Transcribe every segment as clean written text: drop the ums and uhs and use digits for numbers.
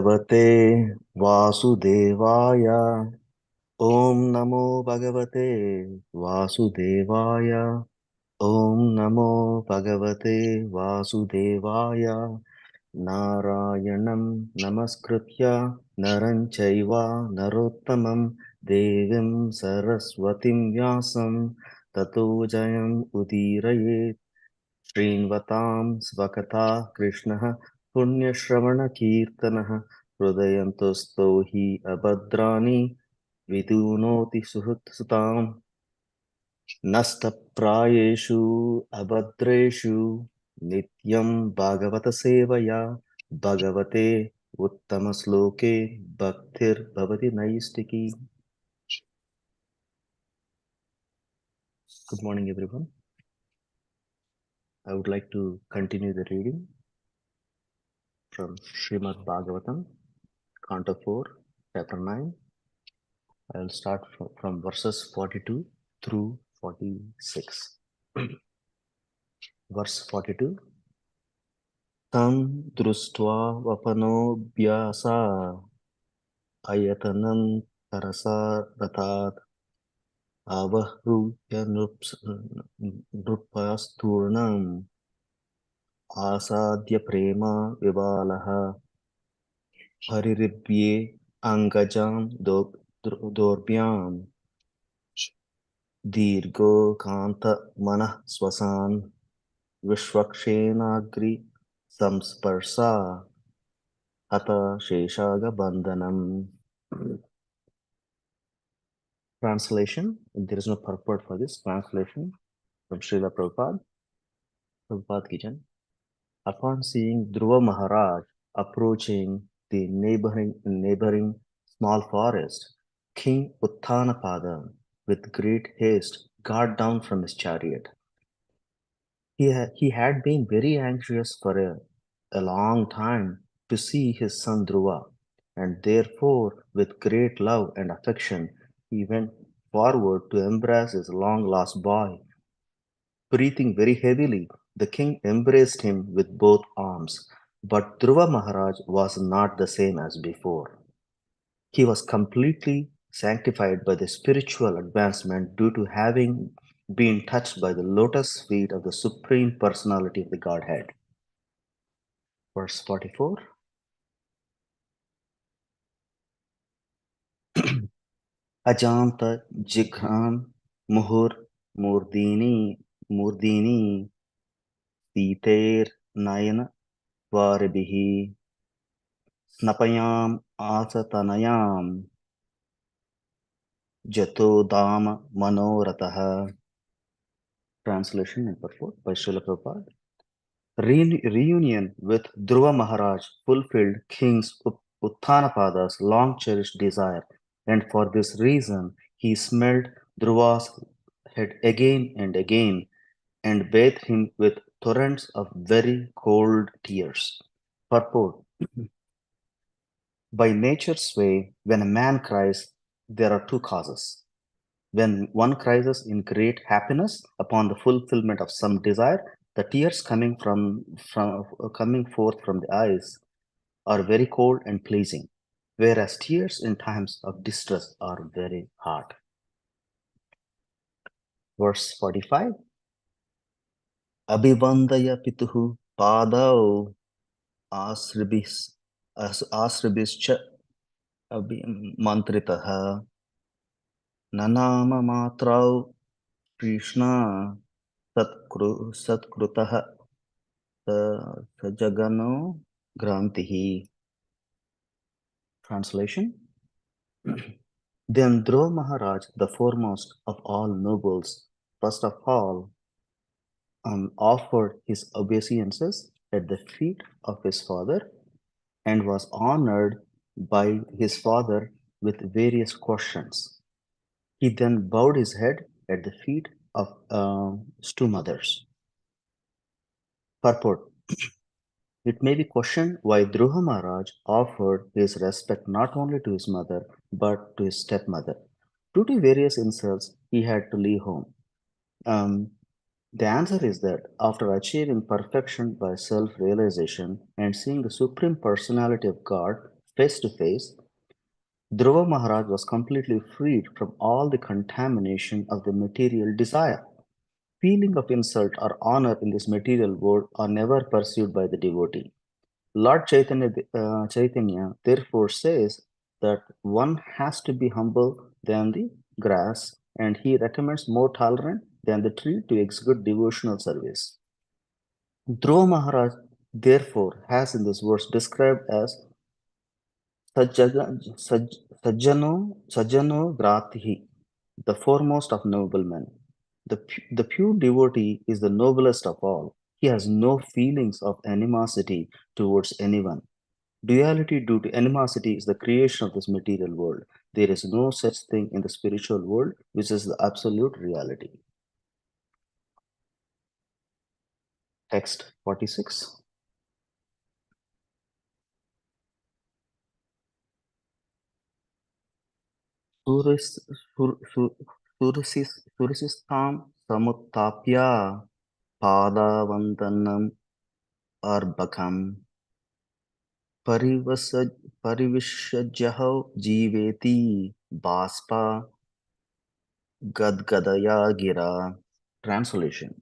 Bhagavate Vasudevaya. Om Namo Bhagavate Vasudevaya. Om Namo Bhagavate Vasudevaya. Narayanam Namaskritya Naranchaiva Narottamam Devim Saraswatim Vyasam Tato Jayam Udirayet. Srinvatam Svakata Krishna Punyashravana Kirtana Hrudayantosto hi Abhadrani Vidunoti Sutam Nastaprayeshu Abhadreshu Nityam Bhagavata Sevaya Bhagavate Uttamasloke Bhaktir Bhavati Naistiki. Good morning, everyone. I would like to continue the reading from Srimad Bhagavatam, Canto 4, Chapter 9. I will start from verses 42 through 46. Verse 42. Tam drustva vapano vyasa ayatanam tarasa ratat avahruya nrupasturnam asadya prema vivalaha hariribhye angajam dorbhyam dirgo kanta manah swasan Vishwakshenagri samsparsa hata sheshaga bandhanam. Translation. There is no purport for this translation from Srila Prabhupada. Prabhupada Kijan. Upon seeing Dhruva Maharaj approaching the neighboring small forest, King Uttanapada with great haste got down from his chariot. He had been very anxious for a long time to see his son Dhruva, and therefore, with great love and affection, he went forward to embrace his long lost boy. Breathing very heavily, the king embraced him with both arms, but Dhruva Maharaj was not the same as before. He was completely sanctified by the spiritual advancement due to having been touched by the lotus feet of the Supreme Personality of the Godhead. Verse 44. Ajanta Jighan Muhur Murdini Sitair Nayan Varibihi Snapayam Asatanayam Jato Dama Manorataha. Translation and purport by Srila Prabhupada. Reunion with Dhruva Maharaj fulfilled King Uttanapada's long-cherished desire, and for this reason he smelled Dhruva's head again and again and bathed him with torrents of very cold tears. Purport. By nature's way, when a man cries, there are two causes. When one cries in great happiness upon the fulfillment of some desire, the tears coming forth from the eyes are very cold and pleasing, whereas tears in times of distress are very hard. Verse 45. Abhivandaya pituhu padau asribischa mantritaha nanama matrau Krishna satkrutaha sajagano grantihi. Translation. Then Dhruva Maharaj, the foremost of all nobles, first of all offered his obeisances at the feet of his father and was honored by his father with various questions. He then bowed his head at the feet of his two mothers. Purport. It may be questioned why Dhruva Maharaj offered his respect not only to his mother but to his stepmother. Due to various insults, he had to leave home. The answer is that after achieving perfection by self-realization and seeing the Supreme Personality of God face to face, Dhruva Maharaj was completely freed from all the contamination of the material desire. Feeling of insult or honor in this material world are never pursued by the devotee. Lord Chaitanya therefore says that one has to be humble than the grass, and he recommends more tolerant than the tree to execute devotional service. Dhruva Maharaj therefore has in this verse described as Sajjano Gratihi, the foremost of noblemen. The pure devotee is the noblest of all. He has no feelings of animosity towards anyone. Duality due to animosity is the creation of this material world. There is no such thing in the spiritual world, which is the absolute reality. Text 46. Suris, sur, sur, Surisistam Samuttapya Padavandanam Arbakam Parivasaj Parivishajyaho Jiveti Baspa Gadgadaya Gira. Translation.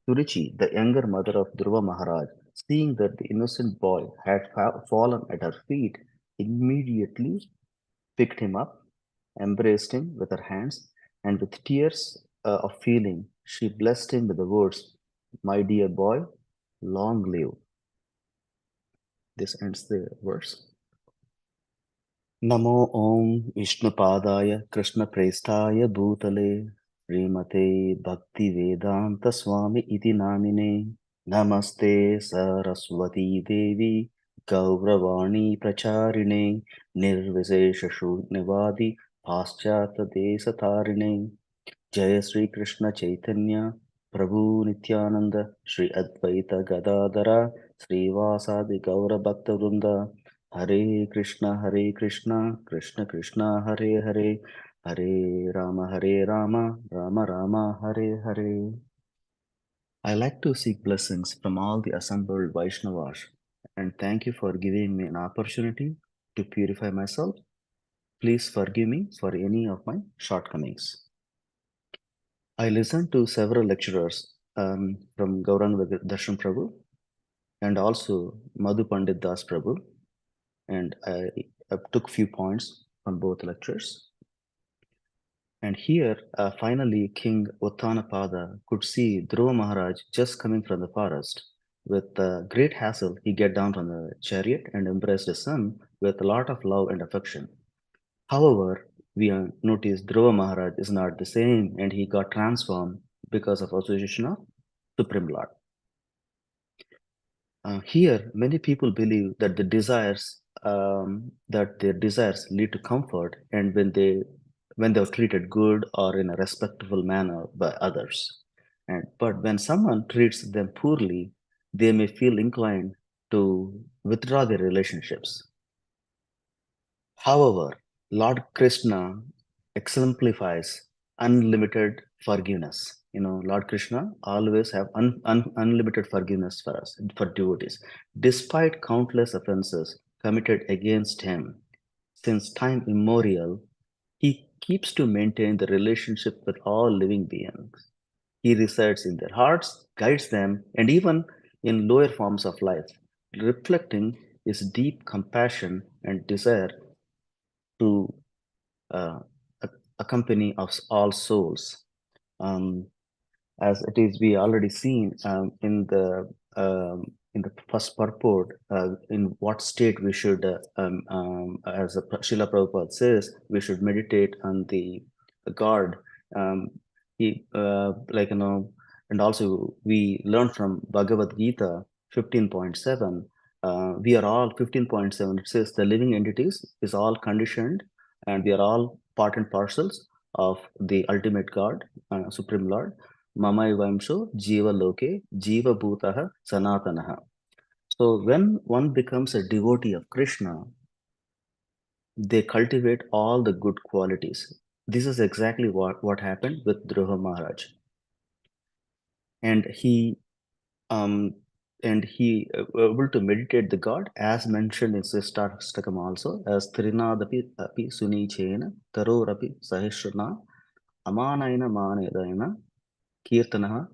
Suruchi, the younger mother of Dhruva Maharaj, seeing that the innocent boy had fallen at her feet, immediately picked him up, embraced him with her hands, and with tears of feeling, she blessed him with the words, "My dear boy, long live." This ends the verse. Namo Om Vishnupadaya Krishna Prestaya Bhutale Srimate Bhakti Vedanta Swami Iti Namine Namaste Saraswati Devi Gauravani Pracharine Nirvishesha Shunyavadi Paschata Desatarine Jaya Sri Krishna Chaitanya Prabhu Nityananda Sri Advaita Gadadara Sri Vasadi Gaura Bhakta Vrinda Hare Krishna Krishna Krishna Hare Hare Hare Rama Rama Rama Hare Hare. I like to seek blessings from all the assembled Vaishnavas and thank you for giving me an opportunity to purify myself. Please forgive me for any of my shortcomings. I listened to several lecturers from Gauranga Darshan Prabhu and also Madhu Pandit Das Prabhu, and I took few points from both lectures. And here, finally, King Uttanapada could see Dhruva Maharaj just coming from the forest. With great hassle, he get down from the chariot and embraced his son with a lot of love and affection. However, we notice Dhruva Maharaj is not the same and he got transformed because of association of Supreme Lord. Here, many people believe that their desires lead to comfort, and when they're treated good or in a respectful manner by others. But when someone treats them poorly, they may feel inclined to withdraw their relationships. However, Lord Krishna exemplifies unlimited forgiveness. Lord Krishna always have unlimited forgiveness for us, for devotees, despite countless offenses committed against him. Since time immemorial, he keeps to maintain the relationship with all living beings. He resides in their hearts, guides them, and even in lower forms of life, reflecting his deep compassion and desire to uh, accompany of all souls. Um, as it is, we already seen in the first purport in what state we should, as Srila Prabhupada says, we should meditate on the God. Um, he and also we learn from Bhagavad Gita 15.7. We are all 15.7. It says the living entities is all conditioned, and we are all part and parcels of the ultimate God, Supreme Lord. Mamaivamsho Jiva Loke Jiva Bhutaha Sanatanaha. So when one becomes a devotee of Krishna, they cultivate all the good qualities. This is exactly what happened with Dhruva Maharaj. And he um, and he able to meditate the god as mentioned in Sristakam also as Trinadapi api Sunichena Tarorapi Sahishana Amanaina Manedana Kirtanaha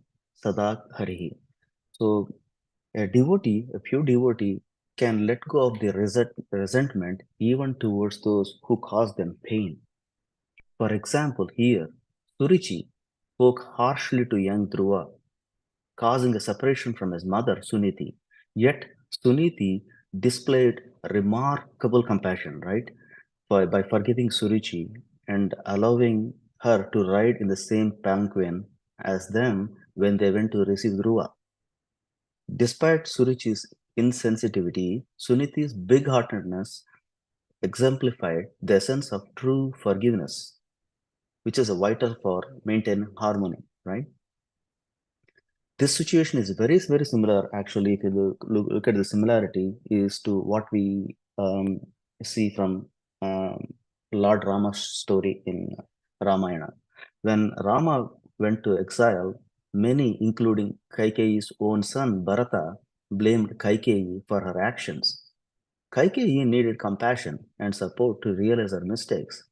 Sadak Harihi. So a devotee, a pure devotee, can let go of the resentment even towards those who cause them pain. For example, here, Surichi spoke harshly to young Dhruva, causing a separation from his mother, Suniti. Yet, Suniti displayed remarkable compassion, right? By forgiving Surichi and allowing her to ride in the same palanquin as them when they went to receive Dhruva. Despite Surichi's insensitivity, Suniti's big heartedness exemplified the essence of true forgiveness, which is vital for maintaining harmony, right? This situation is very similar, actually, if you look at the similarity, is to what we see from um, Lord Rama's story in Ramayana. When Rama went to exile, many, including Kaikeyi's own son Bharata, blamed Kaikeyi for her actions. Kaikeyi needed compassion and support to realize her mistakes,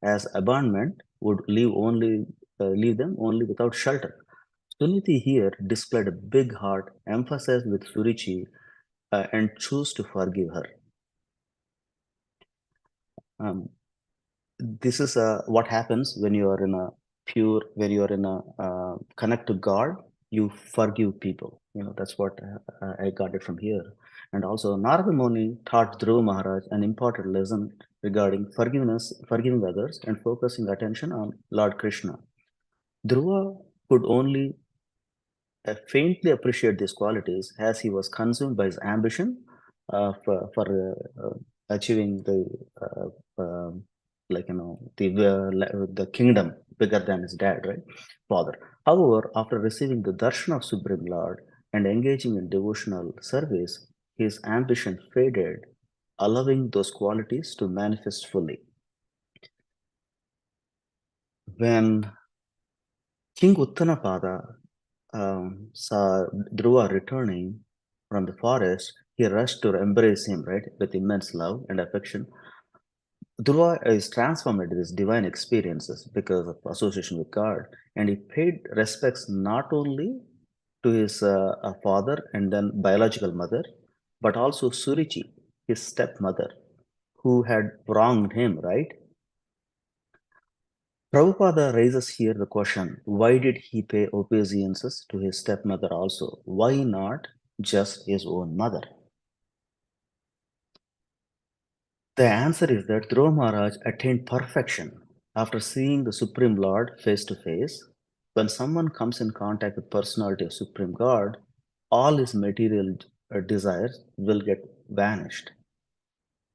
as abandonment would leave them only without shelter. Suniti here displayed a big heart, emphasized with Surichi, and chose to forgive her. Um, this is what happens when you are in a when you are in a connect to God, you forgive people. That's what I got it from here. And also, Narada Muni taught Dhruva Maharaj an important lesson regarding forgiveness, forgiving others, and focusing attention on Lord Krishna. Dhruva could only faintly appreciate these qualities as he was consumed by his ambition for achieving the um the kingdom bigger than his dad, right, father. However, after receiving the darshan of Supreme Lord and engaging in devotional service, his ambition faded, allowing those qualities to manifest fully. When King Uttanapada saw Dhruva returning from the forest, he rushed to embrace him, right, with immense love and affection. Dhruva is transformed into these divine experiences because of association with God, and he paid respects not only to his father and then biological mother, but also Surichi, his stepmother, who had wronged him, right? Prabhupada raises here the question, why did he pay obeisances to his stepmother also? Why not just his own mother? The answer is that Dhruva Maharaj attained perfection after seeing the Supreme Lord face to face. When someone comes in contact with personality of Supreme God, all his material desires will get vanished.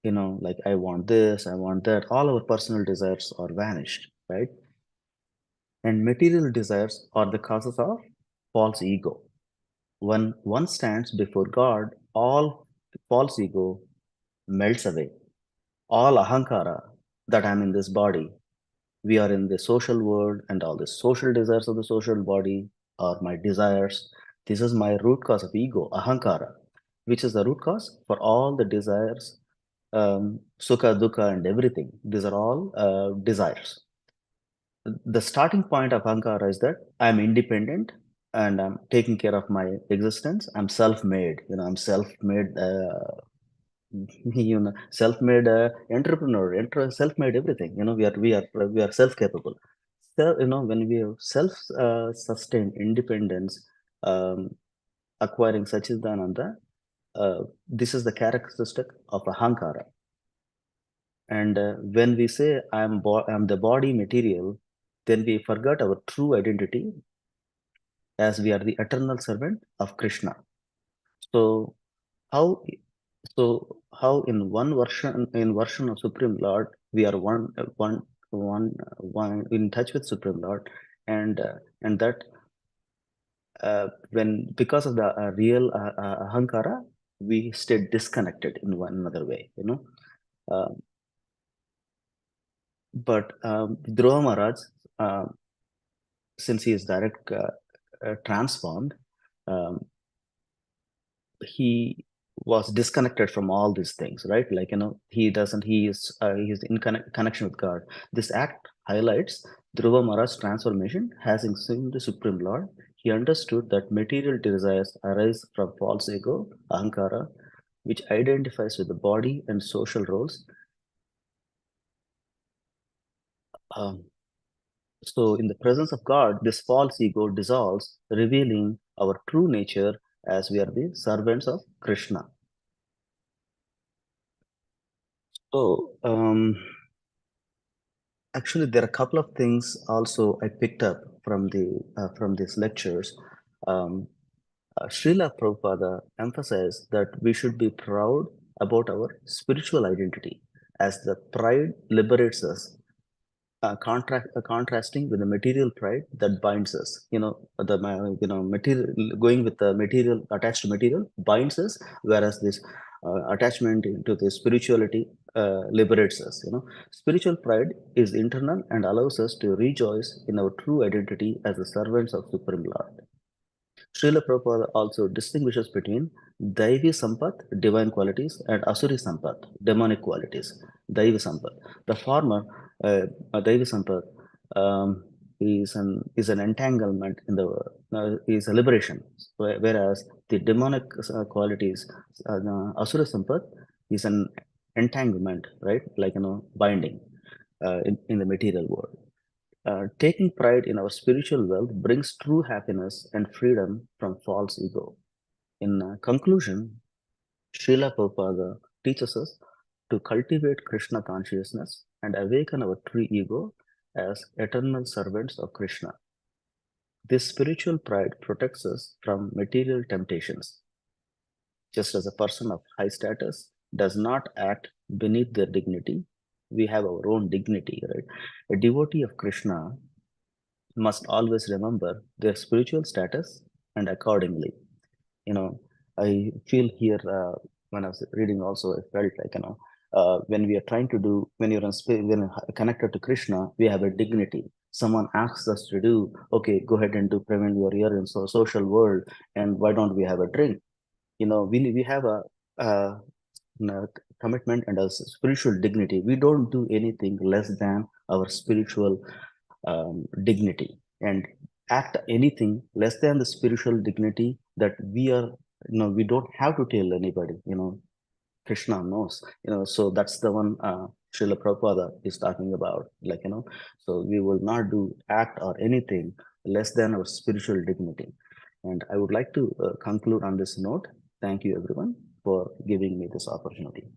Like I want this, I want that. All our personal desires are vanished, right? And material desires are the causes of false ego. When one stands before God, all false ego melts away. All ahankara, that I'm in this body, we are in the social world, and all the social desires of the social body are my desires. This is my root cause of ego, ahankara, which is the root cause for all the desires, sukha, dukkha, and everything. These are all desires. The starting point of ahankara is that I'm independent and I'm taking care of my existence. I'm self-made. I'm self-made. Self-made entrepreneur, self-made everything. We are self-capable. So when we have self-sustained independence, um, acquiring Sachidananda, this is the characteristic of ahankara. And when we say I'm the body material, then we forgot our true identity as we are the eternal servant of Krishna. So how how in one version of Supreme Lord we are one in touch with Supreme Lord, and that when because of the real ahankara we stay disconnected in one another way, uh, but Dhruva Maharaj, uh, since he is direct transformed, um, he was disconnected from all these things, right? Like, he's in connection with God. This act highlights Dhruva Maharaj's transformation. Having seen the Supreme Lord, he understood that material desires arise from false ego, ahankara, which identifies with the body and social roles. Um, so, in the presence of God, this false ego dissolves, revealing our true nature as we are the servants of Krishna. So, actually, there are a couple of things also I picked up from these lectures. Um, Srila Prabhupada emphasized that we should be proud about our spiritual identity, as the pride liberates us, contrasting with the material pride that binds us. Material, going with the material, attached to material binds us, whereas this attachment to the spirituality liberates us. Spiritual pride is internal and allows us to rejoice in our true identity as the servants of Supreme Lord. Srila Prabhupada also distinguishes between Daivi Sampat, divine qualities, and Asuri Sampat, demonic qualities. Daivi Sampat. The former, Daivi Sampat, um, is an entanglement in the is a liberation, whereas the demonic qualities, Asura Sampat, is an entanglement, right? Like binding in the material world. Taking pride in our spiritual wealth brings true happiness and freedom from false ego. In conclusion, Srila Prabhupada teaches us to cultivate Krishna consciousness and awaken our true ego as eternal servants of Krishna. This spiritual pride protects us from material temptations. Just as a person of high status does not act beneath their dignity, we have our own dignity, right? A devotee of Krishna must always remember their spiritual status and accordingly. I feel here when I was reading also, I felt like, when we are trying to do, when you're when you're connected to Krishna, we have a dignity. Someone asks us to do, okay, go ahead and do prevent your ear in social world, and why don't we have a drink? We have a, commitment and a spiritual dignity. We don't do anything less than our spiritual dignity, and act anything less than the spiritual dignity that we are, we don't have to tell anybody. Krishna knows, so that's the one Srila Prabhupada is talking about, like, so we will not do act or anything less than our spiritual dignity. And I would like to conclude on this note. Thank you everyone for giving me this opportunity.